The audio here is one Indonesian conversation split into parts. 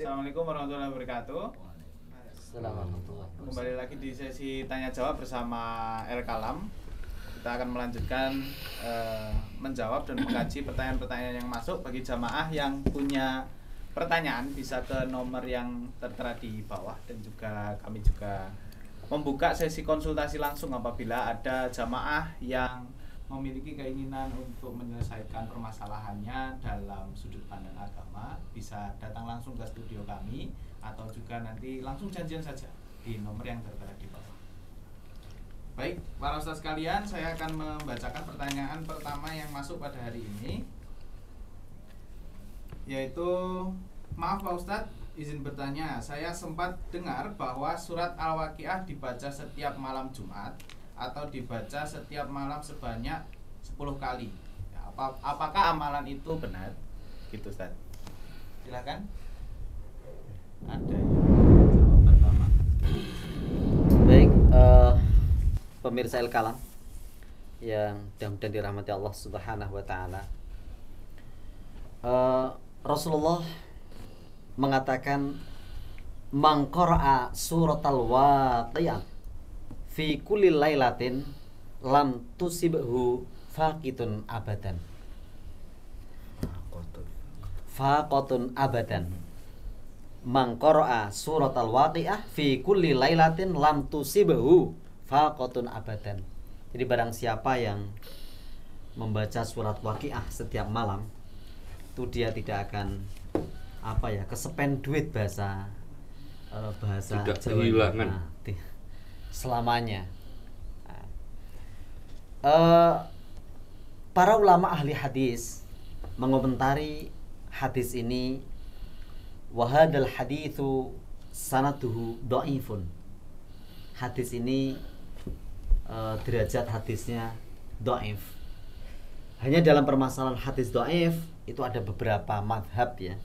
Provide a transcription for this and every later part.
Assalamualaikum warahmatullahi wabarakatuh. Kembali lagi di sesi tanya jawab bersama El Kalam. Kita akan melanjutkan menjawab dan mengkaji pertanyaan-pertanyaan yang masuk. Bagi jamaah yang punya pertanyaan bisa ke nomor yang tertera di bawah, dan juga kami juga membuka sesi konsultasi langsung apabila ada jamaah yang memiliki keinginan untuk menyelesaikan permasalahannya dalam sudut pandang agama, bisa datang langsung ke studio kami atau juga nanti langsung janjian saja di nomor yang tertera di bawah. Baik, para ustaz sekalian, saya akan membacakan pertanyaan pertama yang masuk pada hari ini, yaitu, maaf Pak Ustadz, izin bertanya, saya sempat dengar bahwa surat Al-Waqiah dibaca setiap malam Jumat atau dibaca setiap malam sebanyak 10 kali. Ya, apakah amalan itu benar? Gitu Ustaz. Silakan. Ada yang jawab pertama. Baik, pemirsa El Kalam yang mudah-mudahan dirahmati Allah Subhanahu wa taala. Rasulullah mengatakan, "Man qara'a suratal Waqiah fi kulli lailatin lam tusibhu faqitun abadan." Faqatun abadan. Man qara'a suratal Waqiah fi kulli lailatin lam tusibhu faqatun abadan. Jadi barang siapa yang membaca surat Waqiah setiap malam, itu dia tidak akan kesepen duit bahasa tidak Jawa. kehilangan Selamanya. Para ulama ahli hadis mengomentari hadis ini, wahadal hadithu sanaduhu dhaifun. Hadis ini derajat hadisnya dhaif. Hanya dalam permasalahan hadis dhaif itu ada beberapa madhab ya.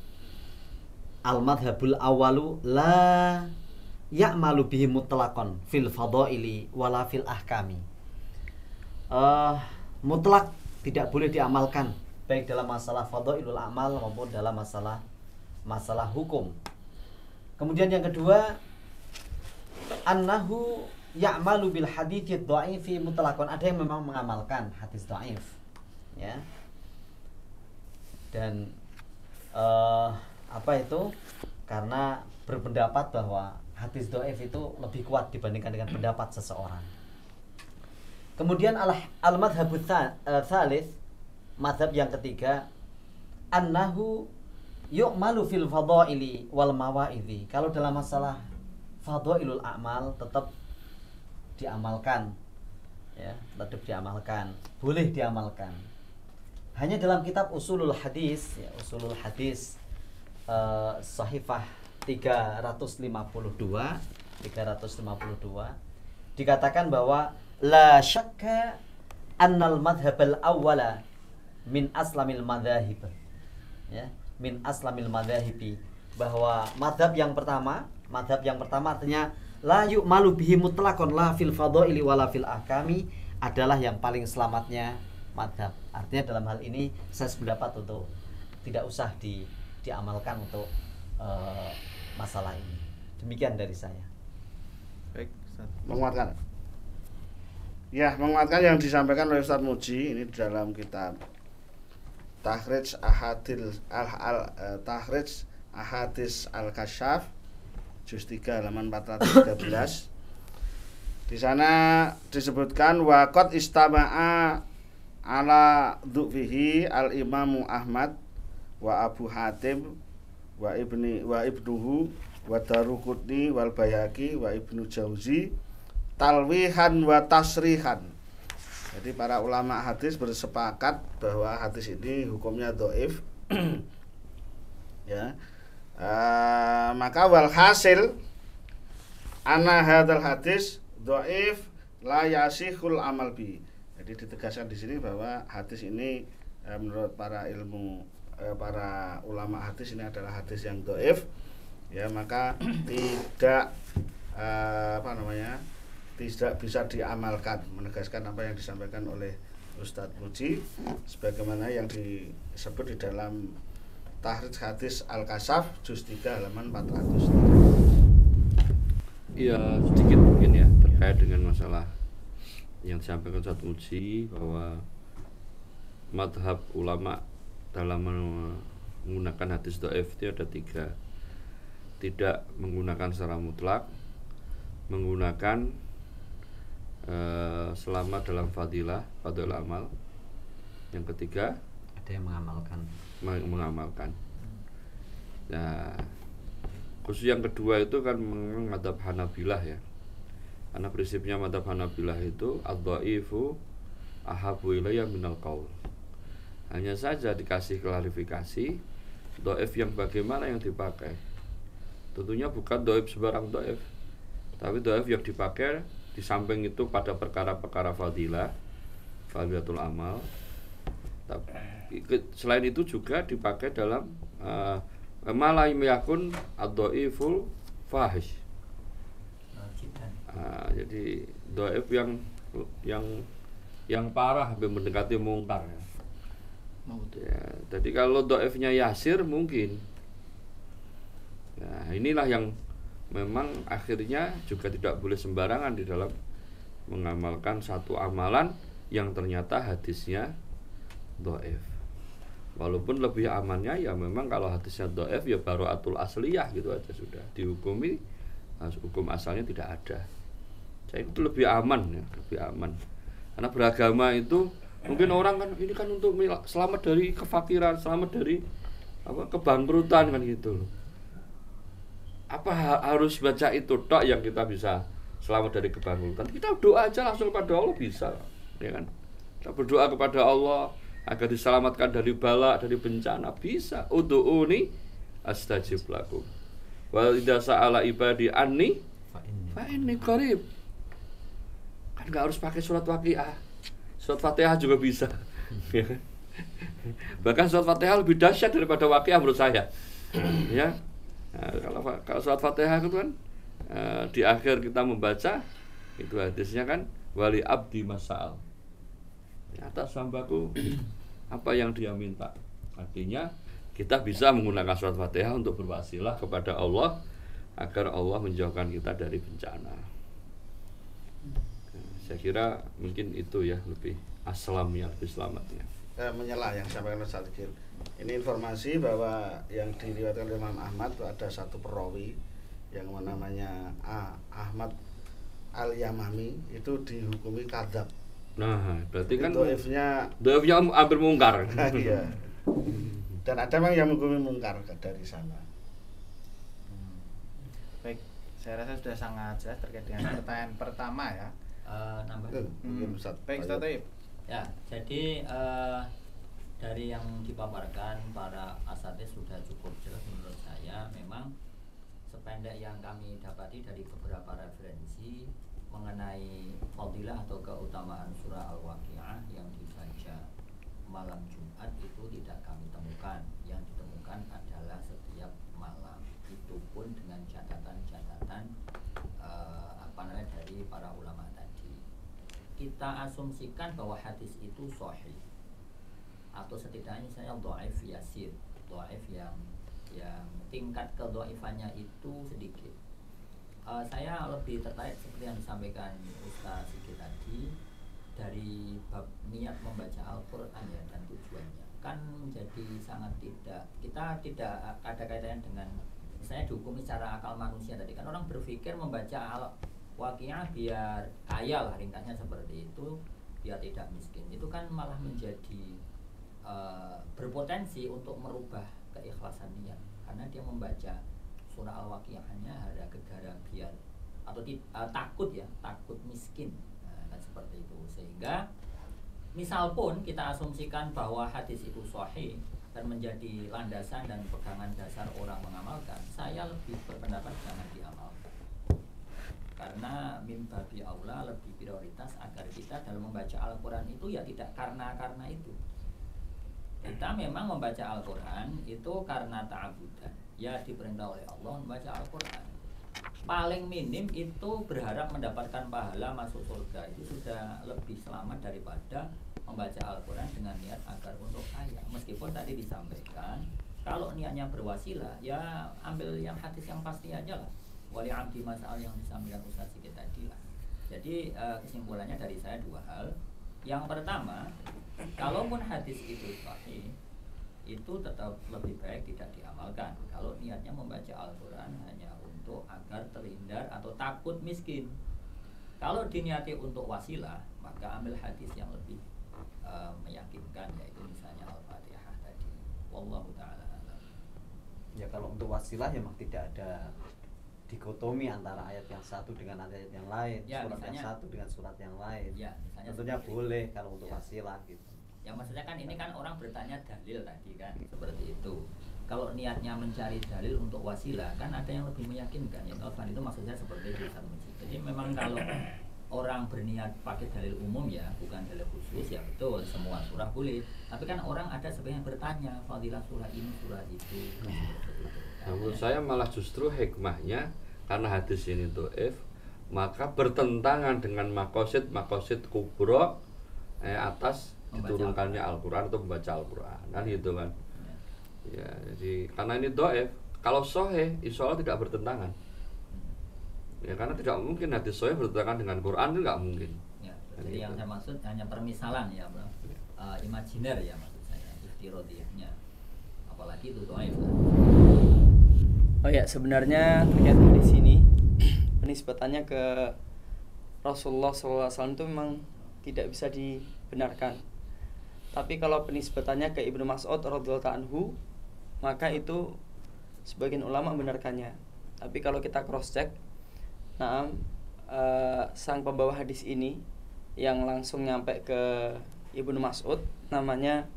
Al-madhabul awalu la ya'malu bihi mutlaqan fil fadaili wala fil ahkami. Mutlak tidak boleh diamalkan baik dalam masalah fadailul amal maupun dalam masalah hukum. Kemudian yang kedua, annahu ya'malu bil hadithi dha'ifi mutlaqan. Ada yang memang mengamalkan hadis dhaif ya. Dan karena berpendapat bahwa hadis dhaif itu lebih kuat dibandingkan dengan pendapat seseorang. Kemudian al-madhabut tsalits, madhab yang ketiga, annahu yu'malu fil fadaili wal mawaidhi. Kalau dalam masalah fadailul a'mal tetap diamalkan ya, tetap diamalkan, boleh diamalkan. Hanya dalam kitab usulul hadis ya, usulul hadis sahifah 352 dikatakan bahwa la syakka annal madhabal awwala min aslamil madzahib ya, min aslamil madzahibi, bahwa madhab yang pertama artinya la yu'malu bihi mutlaqan la fil fadaili wala fil ahkami, adalah yang paling selamatnya madhab. Artinya dalam hal ini saya sependapat untuk tidak usah diamalkan untuk masalah ini. Demikian dari saya. Baik, Ustaz. Menguatkan. Ya, menguatkan yang disampaikan oleh Ustaz Muji ini dalam kitab Takhrij Ahadits Al-Kasyaf juz 3 halaman 413. Di sana disebutkan waqad istama'a ala dhufihi al-Imamu Ahmad wa Abu Hatim wa ibnuhu wa Daruqutni wal Bayhaqi wa Ibnu Jauzi talwihan wa tasrihan. Jadi para ulama hadis bersepakat bahwa hadis ini hukumnya dhaif. Ya. Maka wal hasil anna hadzal hadis dhaif la yasihul amal bi. Jadi ditegaskan di sini bahwa hadis ini menurut para ulama hadis ini adalah hadis yang dhaif. Ya, maka tidak tidak bisa diamalkan, menegaskan apa yang disampaikan oleh Ustadz Muji sebagaimana yang disebut di dalam Tahrij Hadis Al-Kasaf juz 3 halaman 400. Iya, sedikit mungkin ya terkait dengan masalah yang disampaikan Ustaz Muji bahwa madhab ulama dalam menggunakan hadis dhaif itu ada 3. Tidak menggunakan secara mutlak, menggunakan selama dalam fadilah amal. Yang ketiga, ada yang mengamalkan. Nah, khusus yang kedua itu kan memang madhab Hanabilah ya. Karena prinsipnya madhab Hanabilah itu ad-dhaifu ahabu ilayya minal qaul. Hanya saja dikasih klarifikasi dhaif yang bagaimana yang dipakai. Tentunya bukan dhaif sembarang dhaif, tapi dhaif yang dipakai di samping itu pada perkara-perkara fadilatul amal. Selain itu juga dipakai dalam malah yakun ad-dhaiful fahish. Jadi dhaif yang parah sampai mendekati mungkar ya. Jadi kalau dhaifnya yasir mungkin. Nah, inilah yang memang akhirnya juga tidak boleh sembarangan di dalam mengamalkan satu amalan yang ternyata hadisnya dhaif. Walaupun lebih amannya ya memang kalau hadisnya dhaif ya bara'atul asliyah gitu aja sudah dihukumi, hukum asalnya tidak ada. Jadi itu lebih aman ya, lebih aman. Karena beragama itu mungkin orang kan ini kan untuk selamat dari kefakiran, selamat dari kebangkrutan kan gitu loh. Apa harus baca itu tok yang kita bisa selamat dari kebangkrutan? Kita doa aja langsung kepada Allah bisa, ya kan? Kita berdoa kepada Allah agar diselamatkan dari bala, dari bencana bisa. Ud'uuni astajib lakum. Wa idza sa'ala ibadi anni fa inni qarib. Kan enggak harus pakai surat Waqiah. Surat Fatihah juga bisa. Bahkan surat Fatihah lebih dahsyat daripada Waqiah menurut saya. Ya. Nah, kalau surat Fatihah itu kan di akhir kita membaca itu hadisnya kan wali abdi masal. Atas hambaku apa yang dia minta. Artinya kita bisa menggunakan surat Fatihah untuk berwasilah kepada Allah agar Allah menjauhkan kita dari bencana. Saya kira mungkin itu ya lebih aslamnya, lebih selamatnya. Menyela yang sampaikan Ustaz Zikir. Ini informasi bahwa yang diriwayatkan oleh Imam Ahmad itu ada satu perawi yang namanya Ahmad Al-Yamami itu dihukumi kadzab. Nah, berarti kan dhaifnya hampir mungkar. Iya. Dan ada memang yang menghukumi mungkar dari sana. Baik, saya rasa sudah sangat jelas terkait dengan pertanyaan pertama ya. Nambah. Mungkin Ustaz. Baik, Ustaz Thaib. Ya, jadi dari yang dipaparkan para asatidz sudah cukup jelas menurut saya. Memang sependek yang kami dapati dari beberapa referensi mengenai fadilah atau keutamaan surah Al-Waqiah yang dibaca malam Jumat itu tidak kami temukan. Yang ditemukan adalah setiap malam. Itu pun dengan catatan-catatan dari para ulama tadi. Kita asumsikan bahwa hadis itu sahih atau setidaknya saya dhaif yasir, dhaif yang tingkat kedhaifannya itu sedikit. Saya lebih tertarik seperti yang disampaikan Ustaz Sigit tadi dari bab niat membaca Al-Quran ya dan tujuannya kan menjadi sangat kita tidak ada kaitannya dengan misalnya dihukumi secara akal manusia tadi kan orang berpikir membaca Al-Waqiah biar kaya lah ringkasnya seperti itu biar tidak miskin itu kan malah menjadi berpotensi untuk merubah keikhlasan niat karena dia membaca surah Al-Waqiah hanya ada gegara biar atau takut miskin kan seperti itu sehingga misal pun kita asumsikan bahwa hadis itu sahih dan menjadi landasan dan pegangan dasar orang mengamalkan saya lebih berpendapat jangan diamalkan karena min babi aula lebih prioritas agar kita dalam membaca Al-Quran itu ya tidak karena itu kita memang membaca Al-Quran itu karena ta'abudan ya diperintah oleh Allah membaca Al-Quran paling minim itu berharap mendapatkan pahala masuk surga itu sudah lebih selamat daripada membaca Al-Quran dengan niat agar untuk kaya meskipun tadi disampaikan Kalau niatnya berwasilah, ya ambil yang hadis yang pasti aja lah. Wali abdi mas'al yang disampaikan Ustaz Sikit tadi lah. Jadi kesimpulannya dari saya dua hal. Yang pertama, kalaupun hadis itu sahih, itu tetap lebih baik tidak diamalkan. Kalau niatnya membaca Al-Quran hanya untuk agar terhindar atau takut miskin. Kalau diniati untuk wasilah, maka ambil hadis yang lebih meyakinkan, yaitu misalnya Al-Fatihah tadi. Wallahu ta'ala a'lam. Ya kalau untuk wasilah memang tidak ada dikotomi antara ayat yang satu dengan ayat yang lain, Ya, surat misalnya, yang satu dengan surat yang lain. Ya, misalnya Tentunya seperti boleh itu. kalau untuk Ya. wasilah gitu. Ya maksudnya kan ini kan orang bertanya dalil tadi kan, seperti itu. Kalau niatnya mencari dalil untuk wasilah, kan ada yang lebih meyakinkan. Ya kan itu maksudnya seperti itu. Jadi memang kalau orang berniat pakai dalil umum ya, bukan dalil khusus, ya betul, semua surah boleh. Tapi kan orang ada sebagian bertanya, fadilah surah ini, surah itu, kan seperti itu. Nah, menurut saya malah justru hikmahnya karena hadis ini dhaif, maka bertentangan dengan makosid kubro atas diturunkannya Al-Quran atau membaca Al-Quran kan gitu kan. Ya, jadi karena ini dhaif, kalau sahih insya Allah tidak bertentangan. Ya karena tidak mungkin hadis sahih bertentangan dengan Quran, itu nggak mungkin. Ya, Kan jadi gitu. yang saya maksud hanya permisalan ya, bro. Imajiner ya maksud saya, iftirodiyahnya. Apalagi itu dhaif. Oh ya, sebenarnya terkait di sini penisbatannya ke Rasulullah SAW itu memang tidak bisa dibenarkan. Tapi kalau penisbatannya ke Ibnu Mas'ud radhiyallahu anhu, maka itu sebagian ulama membenarkannya. Tapi kalau kita cross check, sang pembawa hadis ini yang langsung nyampe ke Ibnu Mas'ud namanya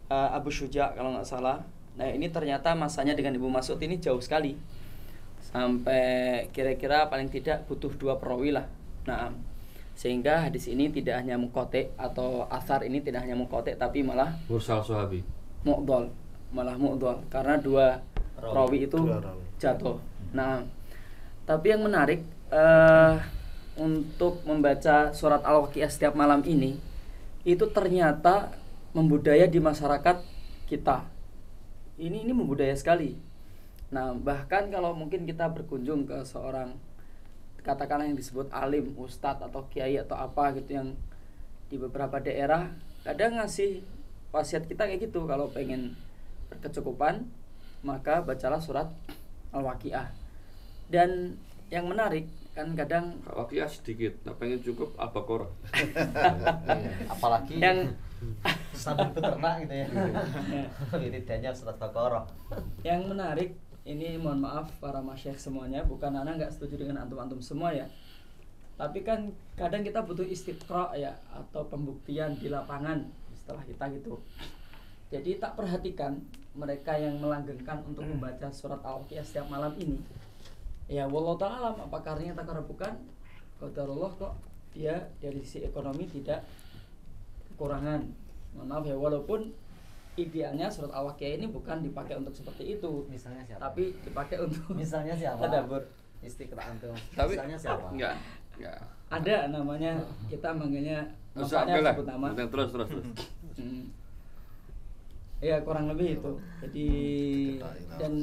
Abu Syuja kalau nggak salah. Nah ini ternyata masanya dengan Ibnu Mas'ud ini jauh sekali, sampai kira-kira paling tidak butuh 2 perawi lah. Nah sehingga hadis ini tidak hanya muqati' atau asar ini tidak hanya muqati' tapi malah Mursal sahabi. mu'dhal, malah mu'dhal karena 2 perawi itu Dua rawi. jatuh. Nah tapi yang menarik untuk membaca surat Al-Waqiah setiap malam ini itu ternyata membudaya di masyarakat kita. Ini membudaya sekali. Nah, bahkan kalau mungkin kita berkunjung ke seorang katakanlah yang disebut alim, ustadz atau kiai atau apa gitu yang di beberapa daerah kadang ngasih wasiat kita kayak gitu, kalau pengen berkecukupan maka bacalah surat Al-Waqiah. Dan yang menarik kan kadang Waqiah sedikit, nah pengen cukup Al-Baqarah. Apalagi yang sabun peternak gitu ya. Lidahnya surat Baqarah. yang menarik ini, mohon maaf para masyayikh semuanya, bukan anak nggak setuju dengan antum-antum semua ya. Tapi kan kadang kita butuh istiqra ya, atau pembuktian di lapangan istilah kita gitu. Jadi tak perhatikan mereka yang melanggengkan untuk membaca surat Al-Waqiah setiap malam ini. Ya wallahu ta'ala alam, apa karenanya tak bukan qadarullah kok dia dari sisi ekonomi tidak kekurangan. Mohon maaf ya, walaupun idealnya surat Al-Waqiah ini bukan dipakai untuk seperti itu, Misalnya siapa? tapi dipakai untuk Misalnya siapa? tadabbur. Istiqra antum. Tapi Misalnya siapa? enggak. Ada namanya, kita manggilnya Usah bapaknya lah. sebut nama. Terus. Hmm. Ya kurang lebih itu. Jadi dan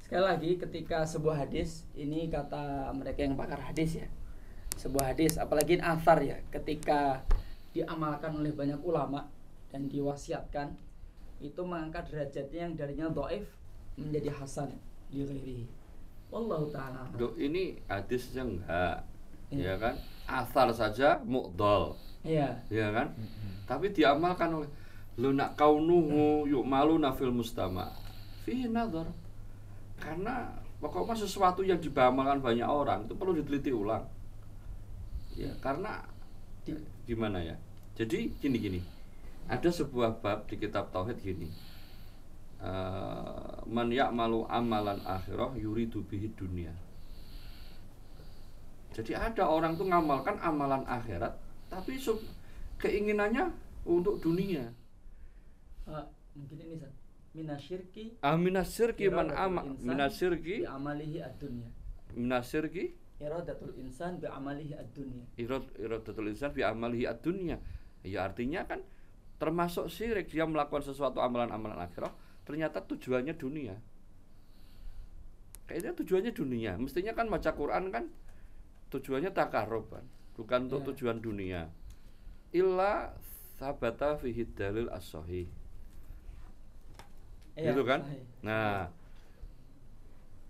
sekali lagi ketika sebuah hadis, ini kata mereka yang pakar hadis ya, sebuah hadis apalagi athar ya, ketika diamalkan oleh banyak ulama dan diwasiatkan, itu mengangkat derajatnya yang darinya dhaif menjadi hasan li ghairihi. Wallahu ta'ala. Ini hadisnya enggak. Iya. Ya kan? Asar saja mu'dhal. Iya. Ya kan? Tapi diamalkan oleh lunak kaunuhu yu'maluna fil mustama. Fi nazar. Karena pokoknya sesuatu yang diamalkan banyak orang itu perlu diteliti ulang. Ya, karena gimana ya? Jadi gini. Ada sebuah bab di kitab tauhid gini. Man ya'malu amalan akhirah yuridu bihi dunia. Jadi ada orang tuh ngamalkan amalan akhirat tapi keinginannya untuk dunia. Mungkin ini San. Minasyirki Minasyirki man minasyirki bi amalihi ad-dunya. Minasyirki Iradatul insan bi amalihi ad-dunya. iradatul insan bi amalihi ad-dunya. Ya artinya kan termasuk syirik, dia melakukan sesuatu amalan-amalan akhirah ternyata tujuannya dunia. Kayaknya tujuannya dunia. Mestinya kan baca Quran kan tujuannya takarrub kan, bukan untuk tujuan dunia. Illa sabata fihi dalil as-sahih. Gitu kan? Sahih. Nah,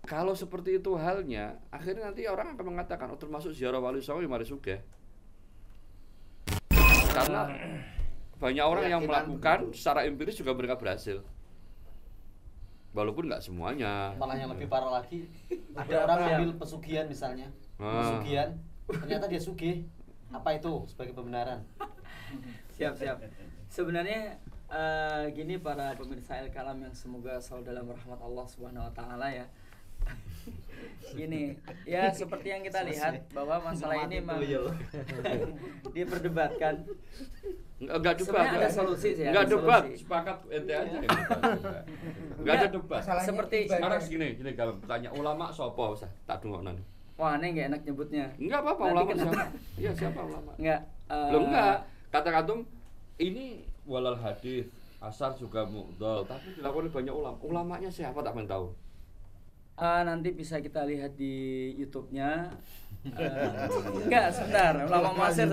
kalau seperti itu halnya, akhirnya nanti orang akan mengatakan oh termasuk ziarah wali songo mari sugih. Karena banyak orang yang melakukan secara empiris juga mereka berhasil. Walaupun nggak semuanya. Malah yang lebih parah lagi, ada orang ngambil pesugihan misalnya. Pesugihan, ternyata dia sugih. Apa itu sebagai pembenaran? Siap. Sebenarnya gini para pemirsa Al-Kalam yang semoga selalu dalam rahmat Allah Subhanahu wa taala ya. Gini, ya seperti yang kita lihat bahwa masalah ini memang diperdebatkan. Enggak debat. Sebenarnya ada solusi sih. Enggak ada debat, solusi. sepakat ente aja. Enggak ada debat. Masalahnya Seperti Sekarang gini kalau tanya ulama sapa usah tak dungokno. Wah, ini nggak enak nyebutnya. Enggak apa-apa Nanti ulama kenapa? siapa? Iya, siapa ulama? Enggak. Loh enggak. Kata-katum ini walal hadis, asar juga mu'dhal, tapi dilakukan oleh banyak ulama. Ulamanya siapa tak pengen tahu. Nanti bisa kita lihat di YouTube-nya. Enggak, sebentar. Ulama Masir.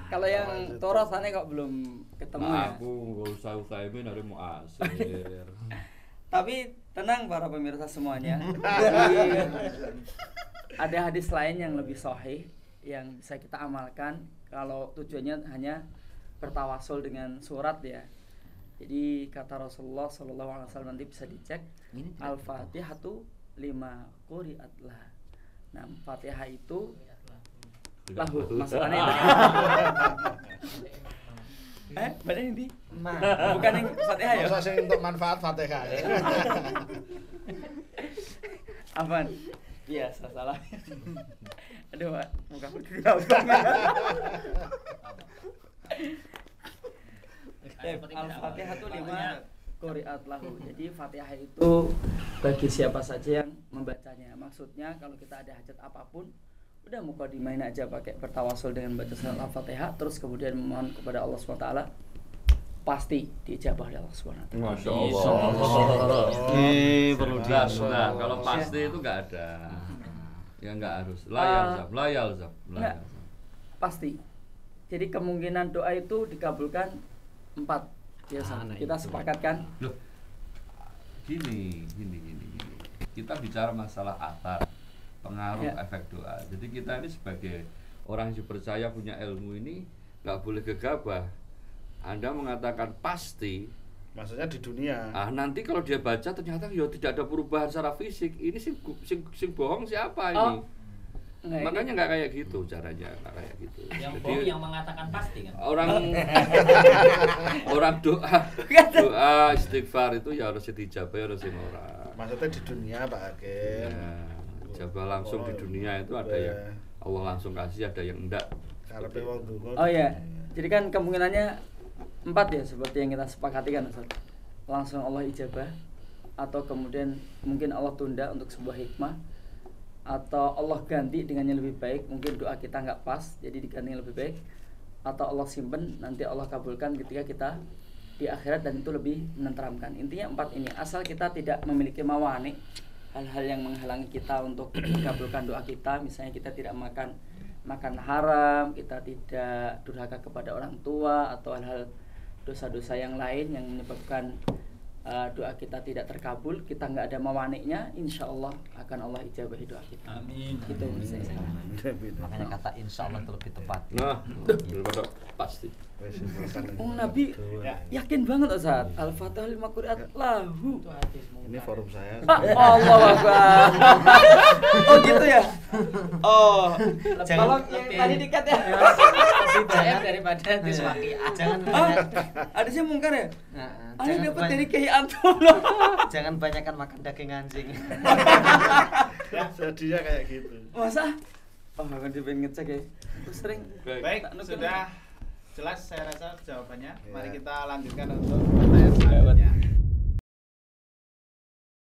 Kalau yang Torosannya kok belum ketemu ya. Aku enggak usah Utsaimin dari Mu'asir. Tapi tenang para pemirsa semuanya. Jadi, ada hadis lain yang lebih sahih yang bisa kita amalkan kalau tujuannya hanya bertawasul dengan surat ya. Jadi kata Rasulullah SAW nanti bisa dicek Al-Fatihatu lima quri'at lah. Nah, Fatihah itu lahu masalahnya. Benar ini? Bukan yang Fatihah ya? Masa sing untuk manfaat Fatihah. Apaan? Iya, salah. Aduh, Pak, muka aku dulu. Al-Fatihah itu 5 quri'at lahu. Jadi Fatihah itu bagi siapa saja yang membacanya. Maksudnya kalau kita ada hajat apapun, udah mukadimahin aja pakai bertawasul dengan baca surat Al-Fatihah, terus kemudian memohon kepada Allah SWT, pasti dijabah oleh Allah SWT. Masya Allah. Perlu Jelas. Nah, kalau pasti itu enggak ada. Ya enggak harus. Layal zam. Enggak. Pasti. Jadi kemungkinan doa itu dikabulkan 4. Ya, kita sepakatkan. Loh. Gini. Kita bicara masalah athar, pengaruh efek doa. Jadi kita ini sebagai orang yang percaya punya ilmu ini nggak boleh gegabah. Anda mengatakan pasti, Maksudnya di dunia. nanti kalau dia baca ternyata ya tidak ada perubahan secara fisik. Ini sing bohong siapa ini? Makanya nggak kayak gitu caranya, nggak kayak gitu. Yang Jadi, bohong yang mengatakan pasti kan. orang doa istighfar itu ya harus dijabah, harus orang. Maksudnya di dunia Pak Hakim. Ya, jabah langsung di dunia itu ada yang Allah langsung kasih, ada yang enggak. Karepe wong donga. Oh iya. Jadi kan kemungkinannya 4 ya seperti yang kita sepakati kan Ustaz. Langsung Allah ijabah atau kemudian mungkin Allah tunda untuk sebuah hikmah atau Allah ganti dengan yang lebih baik, mungkin doa kita nggak pas jadi diganti yang lebih baik, atau Allah simpen nanti Allah kabulkan ketika kita di akhirat dan itu lebih menenteramkan. Intinya 4 ini, asal kita tidak memiliki mawani, hal-hal yang menghalangi kita untuk mengabulkan doa kita, misalnya kita tidak makan haram, kita tidak durhaka kepada orang tua, atau hal-hal dosa-dosa yang lain yang menyebabkan doa kita tidak terkabul, kita nggak ada mawaniknya, insya Allah akan Allah ijabahi doa kita. Amin. Gitu misalnya. Makanya kata insya Allah itu lebih tepat. Nah, daripada pasti. Nabi yakin banget Ustaz. Al-Fatihah 5 quri'at lahu. Ini forum saya. Allah Akbar. Oh gitu ya. Oh, tolong yang tadi dikat ya. lebih banyak daripada Tiswaqiah. Jangan Ada sih mungkar ya? Ada jangan dapat banyak- dari Kiai Antum loh. jangan banyakkan makan daging anjing. Jadinya kayak gitu. Masa? Oh, aku pengen ngecek ya. Aku sering. Baik, Tak nukul. sudah jelas saya rasa jawabannya. Ya. Mari kita lanjutkan untuk pertanyaan selanjutnya.